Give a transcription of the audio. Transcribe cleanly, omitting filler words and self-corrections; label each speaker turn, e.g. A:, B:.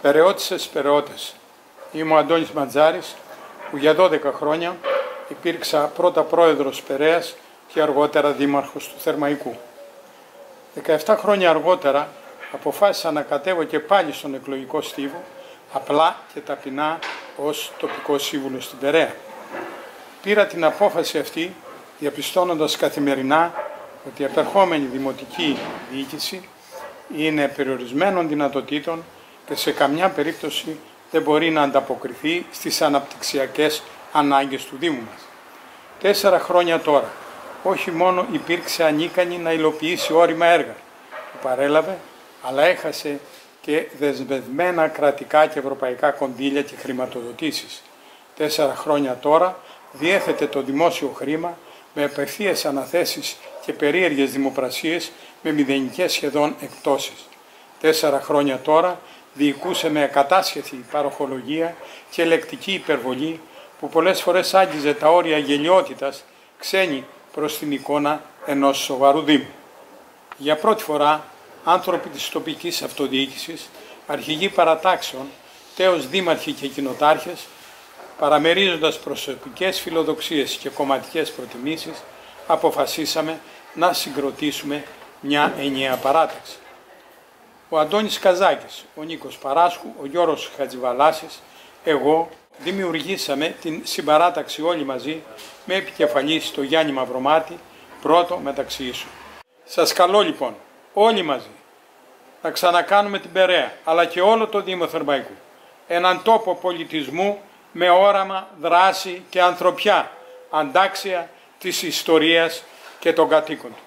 A: Περαιώτισσες, περαιώτες. Είμαι ο Αντώνης Μαντζάρης, που για 12 χρόνια υπήρξα πρώτα πρόεδρος Περαίας και αργότερα δήμαρχος του Θερμαϊκού. 17 χρόνια αργότερα αποφάσισα να κατέβω και πάλι στον εκλογικό στίβο, απλά και ταπεινά ως τοπικός σύμβουλος στην Περαία. Πήρα την απόφαση αυτή διαπιστώνοντας καθημερινά ότι η επερχόμενη δημοτική διοίκηση είναι περιορισμένων δυνατοτήτων και σε καμιά περίπτωση δεν μπορεί να ανταποκριθεί στις αναπτυξιακές ανάγκες του Δήμου μας. 4 χρόνια τώρα, όχι μόνο υπήρξε ανίκανη να υλοποιήσει όρημα έργα που παρέλαβε, αλλά έχασε και δεσμευμένα κρατικά και ευρωπαϊκά κονδύλια και χρηματοδοτήσεις. 4 χρόνια τώρα διέθετε το δημόσιο χρήμα με απευθείας αναθέσεις και περίεργες δημοπρασίες με μηδενικές σχεδόν εκπτώσεις. 4 χρόνια τώρα διοικούσε με ακατάσχετη παροχολογία και ελεκτική υπερβολή που πολλές φορές άγγιζε τα όρια γελιότητας, ξένη προς την εικόνα ενός σοβαρού Δήμου. Για πρώτη φορά άνθρωποι της τοπικής αυτοδιοίκησης, αρχηγοί παρατάξεων, τέως δήμαρχοι και κοινοτάρχες, παραμερίζοντας προσωπικές φιλοδοξίες και κομματικές προτιμήσεις, αποφασίσαμε να συγκροτήσουμε μια ενιαία παράταξη. Ο Αντώνης Καζάκης, ο Νίκος Παράσχου, ο Γιώργος Χατζηβαλάσης, εγώ δημιουργήσαμε την συμπαράταξη όλοι μαζί με επικεφαλή στο Γιάννη Μαυρομάτη, πρώτο μεταξύ ίσων. Σας καλώ λοιπόν όλοι μαζί να ξανακάνουμε την Περαία, αλλά και όλο το Δήμο Θερμαϊκού, έναν τόπο πολιτισμού με όραμα, δράση και ανθρωπιά, αντάξια της ιστορίας και των κατοίκων του.